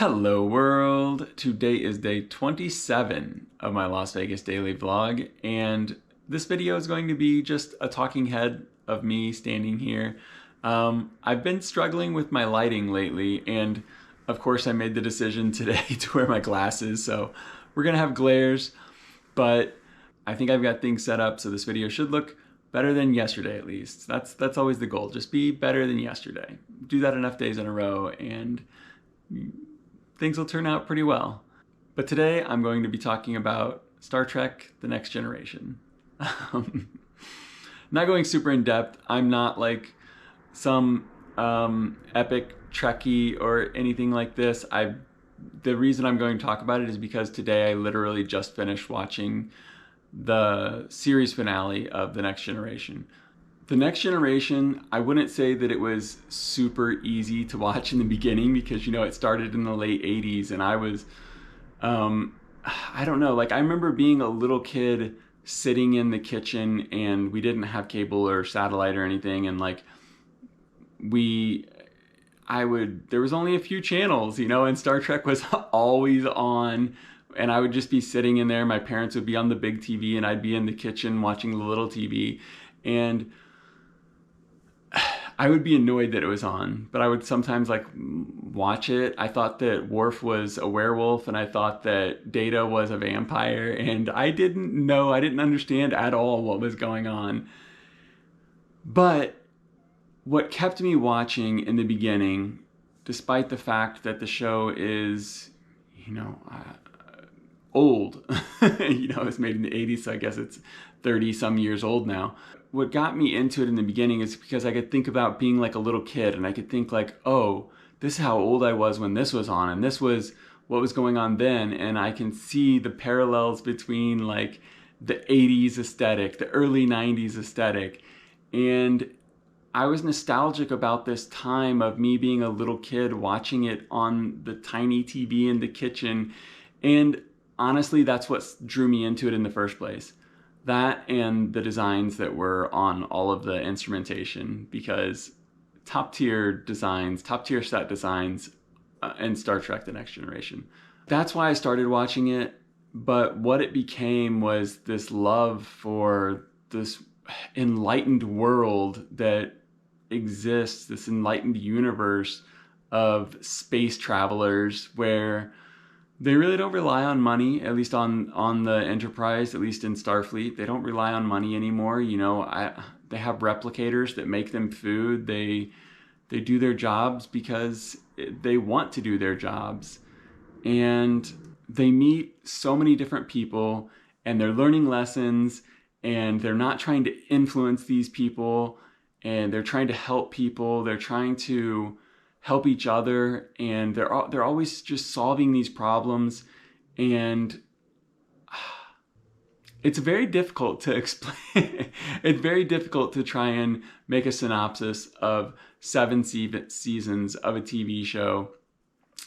Hello world! Today is day 27 of my Las Vegas daily vlog, and this video is going to be just a talking head of me standing here. I've been struggling with my lighting lately, and of course I made the decision today to wear my glasses, so we're gonna have glares, but I think I've got things set up so this video should look better than yesterday at least. That's always the goal, just be better than yesterday. Do that enough days in a row and things will turn out pretty well. But today I'm going to be talking about Star Trek: The Next Generation. Not going super in depth. I'm not like some epic Trekkie or anything like this. The reason I'm going to talk about it is because today I literally just finished watching the series finale of The Next Generation. The Next Generation, I wouldn't say that it was super easy to watch in the beginning because, you know, it started in the late 80s and I was, I don't know, like I remember being a little kid sitting in the kitchen and we didn't have cable or satellite or anything, and like there was only a few channels, you know, and Star Trek was always on. And I would just be sitting in there. My parents would be on the big TV and I'd be in the kitchen watching the little TV. And I would be annoyed that it was on, but I would sometimes like watch it. I thought that Worf was a werewolf and I thought that Data was a vampire, and I didn't understand at all what was going on. But what kept me watching in the beginning, despite the fact that the show is, you know, old, you know, it was made in the 80s, so I guess it's 30 some years old now. What got me into it in the beginning is because I could think about being like a little kid, and I could think like, oh, this is how old I was when this was on, and this was what was going on then, and I can see the parallels between like the 80s aesthetic, the early 90s aesthetic, and I was nostalgic about this time of me being a little kid watching it on the tiny TV in the kitchen, and honestly, that's what drew me into it in the first place. That and the designs that were on all of the instrumentation, because top tier designs, top tier set designs in Star Trek: The Next Generation. That's why I started watching it, but what it became was this love for this enlightened world that exists, this enlightened universe of space travelers where they really don't rely on money, at least on the Enterprise, at least in Starfleet. They don't rely on money anymore. You know, they have replicators that make them food. They do their jobs because they want to do their jobs. And they meet so many different people, and they're learning lessons, and they're not trying to influence these people, and they're trying to help people. They're trying to help each other, and they're always just solving these problems, and it's very difficult to explain. It's very difficult to try and make a synopsis of 7 seasons of a TV show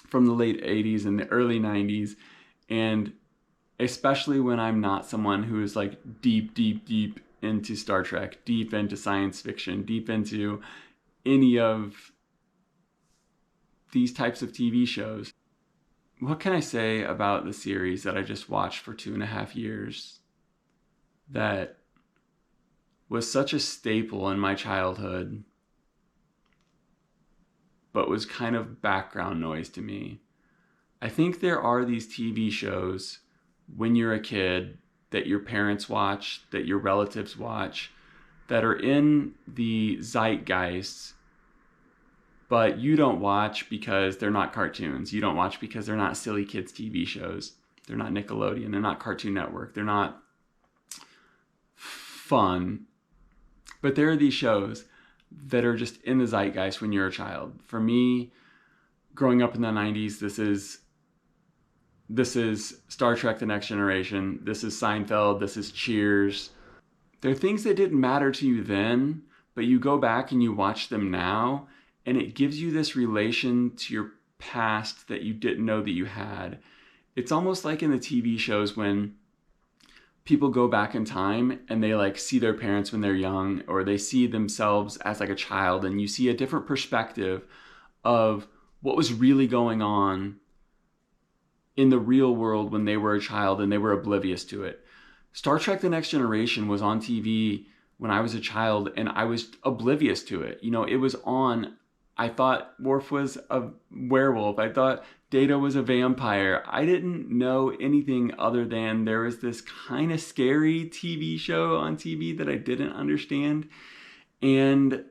from the late 80s and the early 90s, and especially when I'm not someone who is like deep into Star Trek, deep into science fiction, deep into any of these types of TV shows. What can I say about the series that I just watched for 2.5 years that was such a staple in my childhood, but was kind of background noise to me? I think there are these TV shows when you're a kid that your parents watch, that your relatives watch, that are in the zeitgeist, but you don't watch because they're not cartoons. You don't watch because they're not silly kids TV shows. They're not Nickelodeon. They're not Cartoon Network. They're not fun. But there are these shows that are just in the zeitgeist when you're a child. For me, growing up in the 90s, this is Star Trek: The Next Generation. This is Seinfeld. This is Cheers. They're things that didn't matter to you then, but you go back and you watch them now, and it gives you this relation to your past that you didn't know that you had. It's almost like in the TV shows when people go back in time and they like see their parents when they're young, or they see themselves as like a child, and you see a different perspective of what was really going on in the real world when they were a child and they were oblivious to it. Star Trek The Next Generation was on TV when I was a child and I was oblivious to it. You know, it was on. I thought Worf was a werewolf. I thought Data was a vampire. I didn't know anything other than there was this kind of scary TV show on TV that I didn't understand. And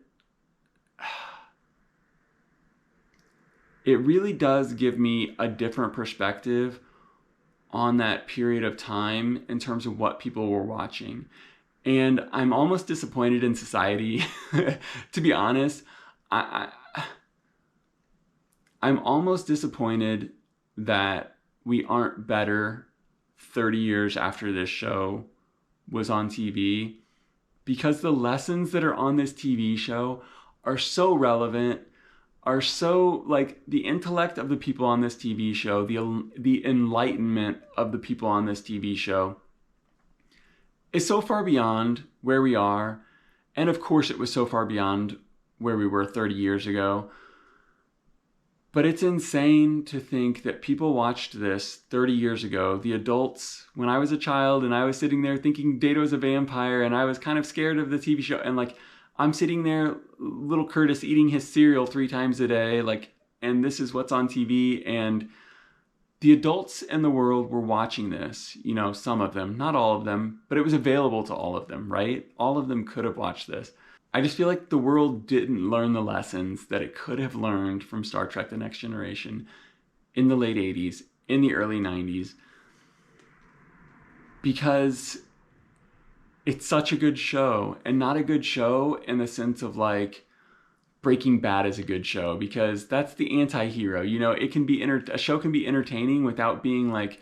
it really does give me a different perspective on that period of time in terms of what people were watching. And I'm almost disappointed in society. To be honest, I'm almost disappointed that we aren't better 30 years after this show was on TV, because the lessons that are on this TV show are so relevant, are so, like, the intellect of the people on this TV show, the enlightenment of the people on this TV show is so far beyond where we are. And of course it was so far beyond where we were 30 years ago. But it's insane to think that people watched this 30 years ago. The adults, when I was a child and I was sitting there thinking Data was a vampire and I was kind of scared of the TV show. And like, I'm sitting there, little Curtis eating his cereal 3 times a day, like, and this is what's on TV. And the adults in the world were watching this, you know, some of them, not all of them, but it was available to all of them, right? All of them could have watched this. I just feel like the world didn't learn the lessons that it could have learned from Star Trek The Next Generation in the late 80s, in the early 90s, because it's such a good show, and not a good show in the sense of like Breaking Bad is a good show, because that's the anti-hero. You know, it can be a show can be entertaining without being like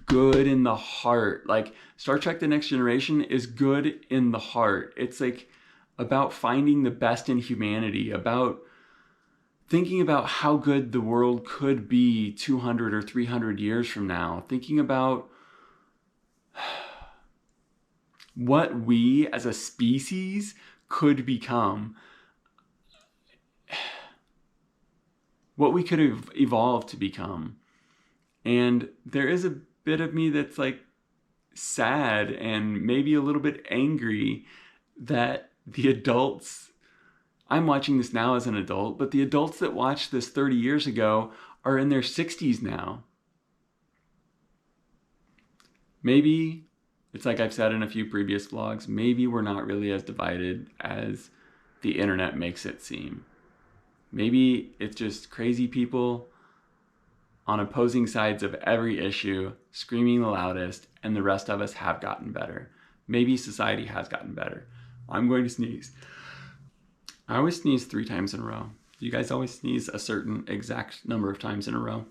good in the heart. Like Star Trek The Next Generation is good in the heart. It's like about finding the best in humanity, about thinking about how good the world could be 200 or 300 years from now, thinking about what we as a species could become, what we could have evolved to become. And there is a bit of me that's like sad and maybe a little bit angry that the adults, I'm watching this now as an adult, but the adults that watched this 30 years ago are in their 60s now. Maybe, it's like I've said in a few previous vlogs, maybe we're not really as divided as the internet makes it seem. Maybe it's just crazy people on opposing sides of every issue screaming the loudest, and the rest of us have gotten better. Maybe society has gotten better. I'm going to sneeze. I always sneeze 3 times in a row. Do you guys always sneeze a certain exact number of times in a row?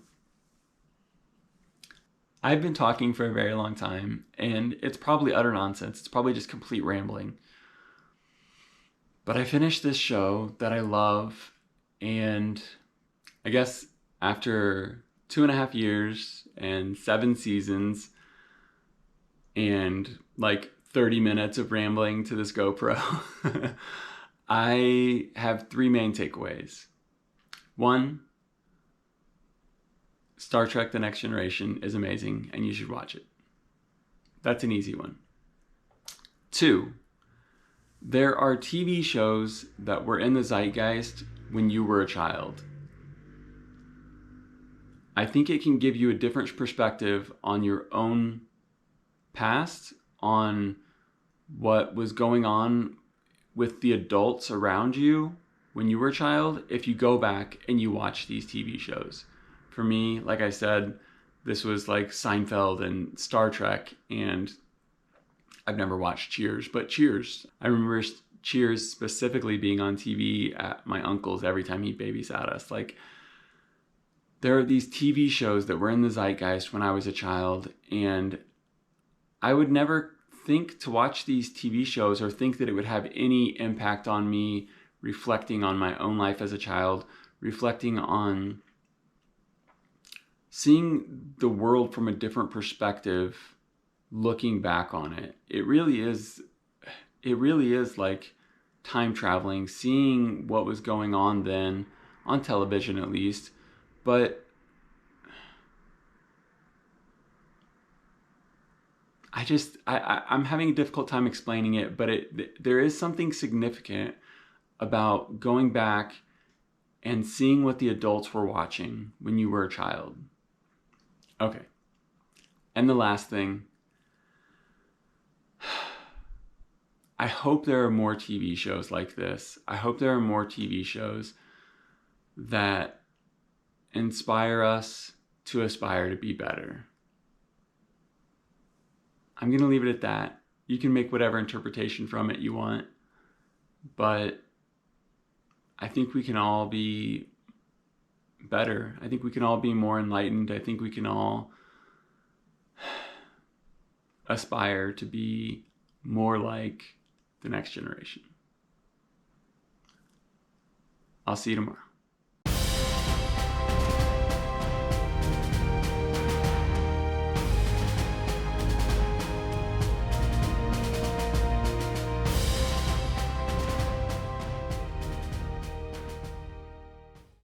I've been talking for a very long time, and it's probably utter nonsense. It's probably just complete rambling. But I finished this show that I love, and I guess after 2.5 years and 7 seasons and like 30 minutes of rambling to this GoPro, I have 3 main takeaways. 1, Star Trek The Next Generation is amazing and you should watch it. That's an easy one. 2, there are TV shows that were in the zeitgeist when you were a child. I think it can give you a different perspective on your own past, on what was going on with the adults around you when you were a child, if you go back and you watch these TV shows. For me, like I said, this was like Seinfeld and Star Trek, and I've never watched Cheers, but Cheers. I remember Cheers specifically being on TV at my uncle's every time he babysat us. Like, there are these TV shows that were in the zeitgeist when I was a child, and I would never think to watch these TV shows or think that it would have any impact on me reflecting on my own life as a child, reflecting on seeing the world from a different perspective, looking back on it. It really is like time traveling, seeing what was going on then, on television at least. But I'm having a difficult time explaining it, but there is something significant about going back and seeing what the adults were watching when you were a child. Okay. And the last thing, I hope there are more TV shows like this. I hope there are more TV shows that inspire us to aspire to be better. I'm going to leave it at that. You can make whatever interpretation from it you want, but I think we can all be better. I think we can all be more enlightened. I think we can all aspire to be more like the next generation. I'll see you tomorrow.